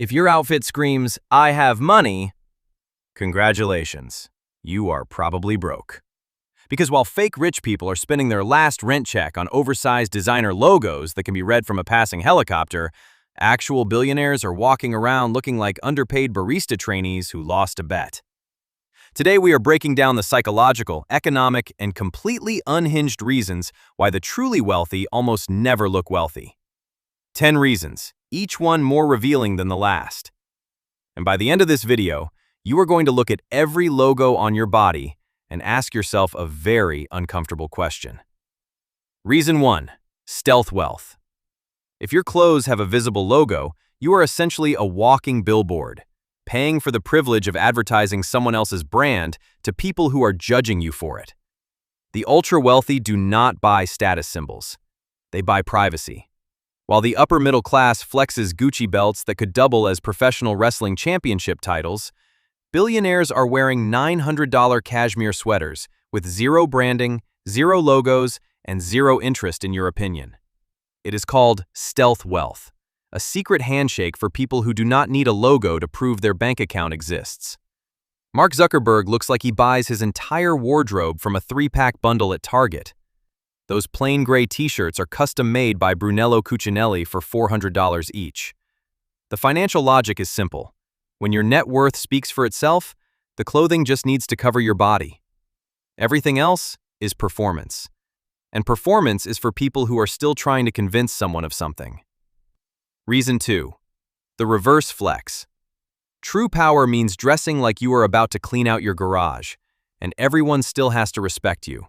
If your outfit screams, "I have money," congratulations, you are probably broke. Because while fake rich people are spending their last rent check on oversized designer logos that can be read from a passing helicopter, actual billionaires are walking around looking like underpaid barista trainees who lost a bet. Today we are breaking down the psychological, economic, and completely unhinged reasons why the truly wealthy almost never look wealthy. 10 reasons, each one more revealing than the last. And by the end of this video, you are going to look at every logo on your body and ask yourself a very uncomfortable question. Reason 1. Stealth wealth. If your clothes have a visible logo, you are essentially a walking billboard, paying for the privilege of advertising someone else's brand to people who are judging you for it. The ultra-wealthy do not buy status symbols. They buy privacy. While the upper middle class flexes Gucci belts that could double as professional wrestling championship titles, billionaires are wearing $900 cashmere sweaters with zero branding, zero logos, and zero interest in your opinion. It is called stealth wealth, a secret handshake for people who do not need a logo to prove their bank account exists. Mark Zuckerberg looks like he buys his entire wardrobe from a 3-pack bundle at Target. Those plain gray t-shirts are custom-made by Brunello Cucinelli for $400 each. The financial logic is simple. When your net worth speaks for itself, the clothing just needs to cover your body. Everything else is performance. And performance is for people who are still trying to convince someone of something. Reason 2. The reverse flex. True power means dressing like you are about to clean out your garage, and everyone still has to respect you.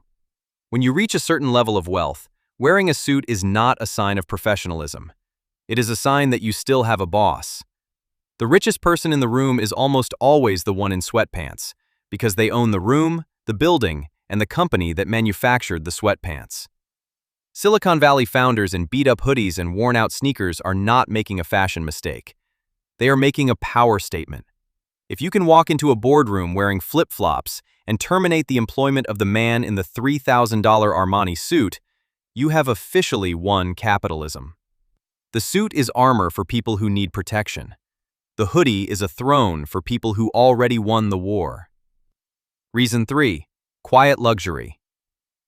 When you reach a certain level of wealth, wearing a suit is not a sign of professionalism. It is a sign that you still have a boss. The richest person in the room is almost always the one in sweatpants, because they own the room, the building, and the company that manufactured the sweatpants. Silicon Valley founders in beat-up hoodies and worn-out sneakers are not making a fashion mistake. They are making a power statement. If you can walk into a boardroom wearing flip-flops and terminate the employment of the man in the $3,000 Armani suit, you have officially won capitalism. The suit is armor for people who need protection. The hoodie is a throne for people who already won the war. Reason 3. Quiet luxury.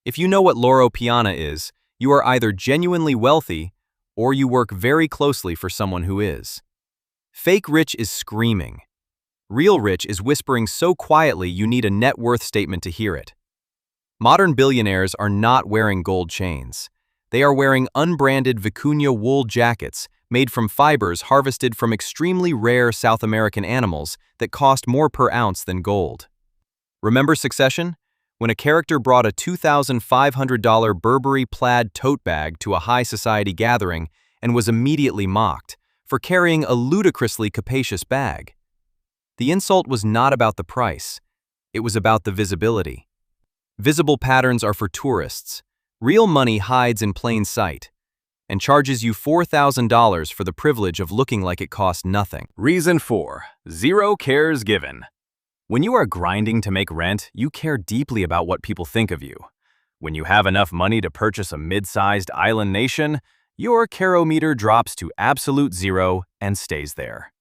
If you know what Loro Piana is, you are either genuinely wealthy or you work very closely for someone who is. Fake rich is screaming. Real rich is whispering so quietly you need a net worth statement to hear it. Modern billionaires are not wearing gold chains. They are wearing unbranded vicuña wool jackets made from fibers harvested from extremely rare South American animals that cost more per ounce than gold. Remember Succession? When a character brought a $2,500 Burberry plaid tote bag to a high society gathering and was immediately mocked for carrying a ludicrously capacious bag. The insult was not about the price. It was about the visibility. Visible patterns are for tourists. Real money hides in plain sight and charges you $4,000 for the privilege of looking like it cost nothing. Reason 4. Zero cares given. When you are grinding to make rent, you care deeply about what people think of you. When you have enough money to purchase a mid-sized island nation, your carometer drops to absolute zero and stays there.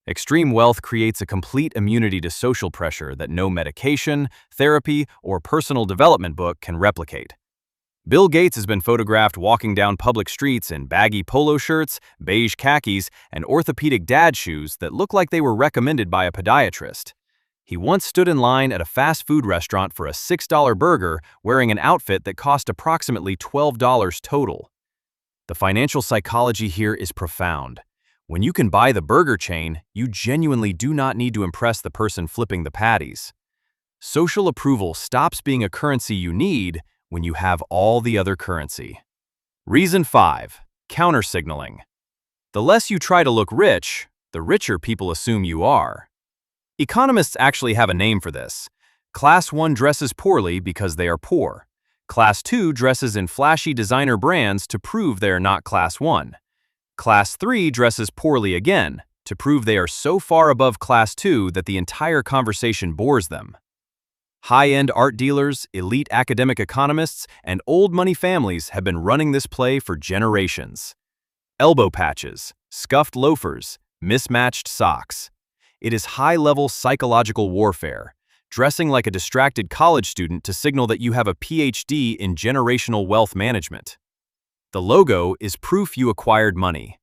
Extreme wealth creates a complete immunity to social pressure that no medication, therapy, or personal development book can replicate. Bill Gates has been photographed walking down public streets in baggy polo shirts, beige khakis, and orthopedic dad shoes that look like they were recommended by a podiatrist. He once stood in line at a fast food restaurant for a $6 burger wearing an outfit that cost approximately $12 total. The financial psychology here is profound. When you can buy the burger chain, you genuinely do not need to impress the person flipping the patties. Social approval stops being a currency you need when you have all the other currency. Reason 5. Counter-signaling. The less you try to look rich, the richer people assume you are. Economists actually have a name for this. Class 1 dresses poorly because they are poor. Class 2 dresses in flashy designer brands to prove they are not Class 1. Class 3 dresses poorly again, to prove they are so far above Class 2 that the entire conversation bores them. High-end art dealers, elite academic economists, and old money families have been running this play for generations. Elbow patches, scuffed loafers, Mismatched socks. It is high-level psychological warfare, dressing like a distracted college student to signal that you have a PhD in generational wealth management. The logo is proof you acquired money.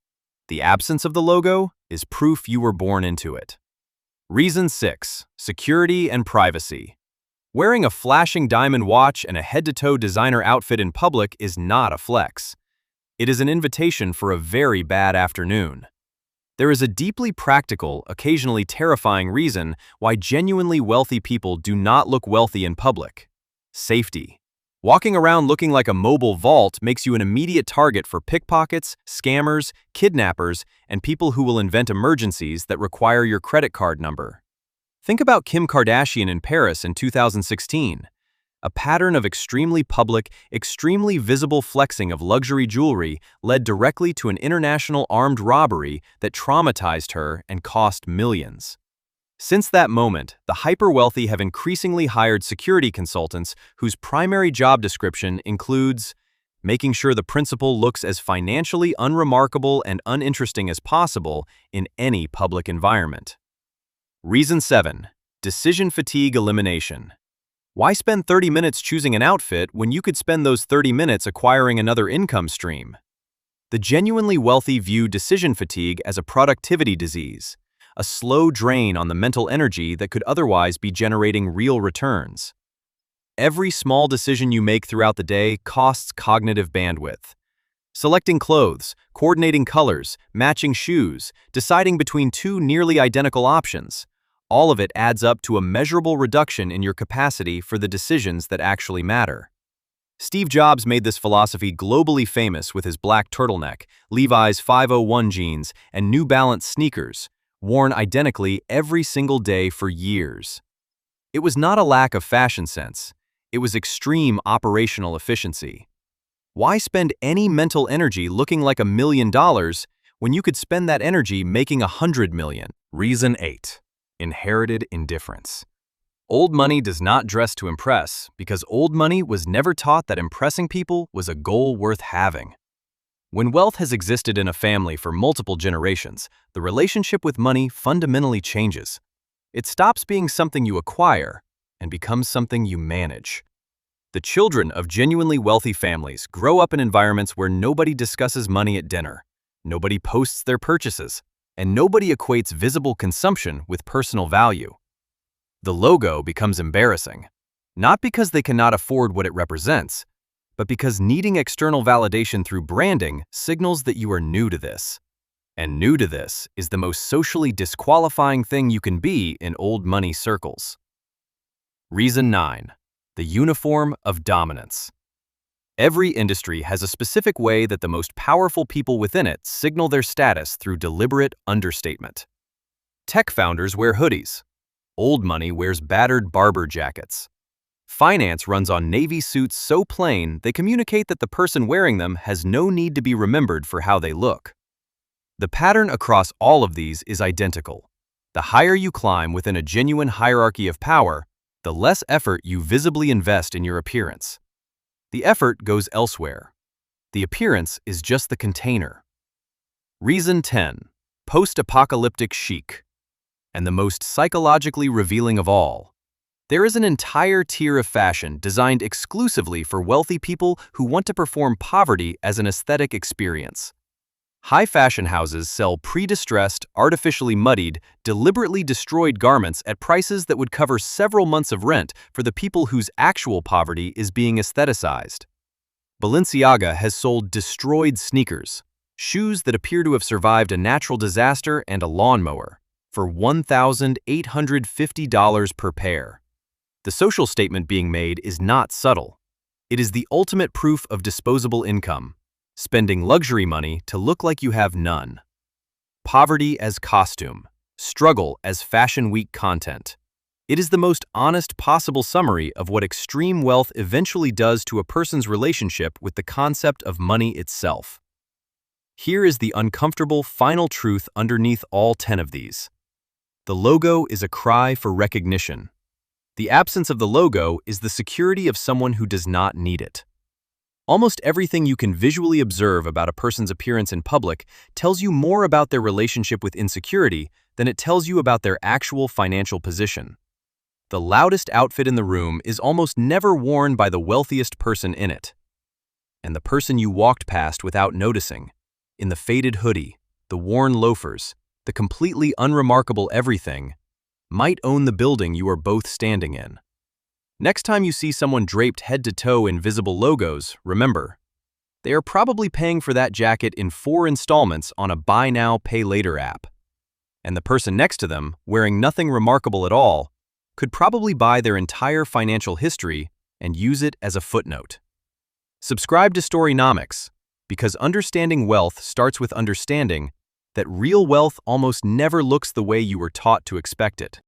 The absence of the logo is proof you were born into it. Reason 6. Security and privacy. Wearing a flashing diamond watch and a head-to-toe designer outfit in public is not a flex. It is an invitation for a very bad afternoon. There is a deeply practical, occasionally terrifying reason why genuinely wealthy people do not look wealthy in public. Safety. Walking around looking like a mobile vault makes you an immediate target for pickpockets, scammers, kidnappers, and people who will invent emergencies that require your credit card number. Think about Kim Kardashian in Paris in 2016. A pattern of extremely public, extremely visible flexing of luxury jewelry led directly to an international armed robbery that traumatized her and cost millions. Since that moment, the hyper-wealthy have increasingly hired security consultants whose primary job description includes making sure the principal looks as financially unremarkable and uninteresting as possible in any public environment. Reason 7. Decision fatigue elimination. Why spend 30 minutes choosing an outfit when you could spend those 30 minutes acquiring another income stream? The genuinely wealthy view decision fatigue as a productivity disease, a slow drain on the mental energy that could otherwise be generating real returns. Every small decision you make throughout the day costs cognitive bandwidth. Selecting clothes, coordinating colors, matching shoes, deciding between two nearly identical options. All of it adds up to a measurable reduction in your capacity for the decisions that actually matter. Steve Jobs made this philosophy globally famous with his black turtleneck, Levi's 501 jeans, and New Balance sneakers, worn identically every single day for years. It was not a lack of fashion sense. It was extreme operational efficiency. Why spend any mental energy looking like $1 million when you could spend that energy making $100 million? Reason 8. Inherited indifference. Old money does not dress to impress because old money was never taught that impressing people was a goal worth having. When wealth has existed in a family for multiple generations, the relationship with money fundamentally changes. It stops being something you acquire and becomes something you manage. The children of genuinely wealthy families grow up in environments where nobody discusses money at dinner, nobody posts their purchases, and nobody equates visible consumption with personal value. The logo becomes embarrassing, not because they cannot afford what it represents, but because needing external validation through branding signals that you are new to this. And new to this is the most socially disqualifying thing you can be in old money circles. Reason 9. The uniform of dominance. Every industry has a specific way that the most powerful people within it signal their status through deliberate understatement. Tech founders wear hoodies. Old money wears battered barber jackets. Finance runs on navy suits so plain they communicate that the person wearing them has no need to be remembered for how they look. The pattern across all of these is identical. The higher you climb within a genuine hierarchy of power, the less effort you visibly invest in your appearance. The effort goes elsewhere. The appearance is just the container. Reason 10. Post-apocalyptic chic. And the most psychologically revealing of all. There is an entire tier of fashion designed exclusively for wealthy people who want to perform poverty as an aesthetic experience. High fashion houses sell pre-distressed, artificially muddied, deliberately destroyed garments at prices that would cover several months of rent for the people whose actual poverty is being aestheticized. Balenciaga has sold destroyed sneakers, shoes that appear to have survived a natural disaster and a lawnmower, for $1,850 per pair. The social statement being made is not subtle. It is the ultimate proof of disposable income. Spending luxury money to look like you have none. Poverty as costume. Struggle as Fashion Week content. It is the most honest possible summary of what extreme wealth eventually does to a person's relationship with the concept of money itself. Here is the uncomfortable final truth underneath all 10 of these. The logo is a cry for recognition. The absence of the logo is the security of someone who does not need it. Almost everything you can visually observe about a person's appearance in public tells you more about their relationship with insecurity than it tells you about their actual financial position. The loudest outfit in the room is almost never worn by the wealthiest person in it. And the person you walked past without noticing, in the faded hoodie, the worn loafers, the completely unremarkable everything, might own the building you are both standing in. Next time you see someone draped head to toe in visible logos, remember, they are probably paying for that jacket in 4 installments on a buy now, pay later app. And the person next to them, wearing nothing remarkable at all, could probably buy their entire financial history and use it as a footnote. Subscribe to Storynomics, because understanding wealth starts with understanding that real wealth almost never looks the way you were taught to expect it.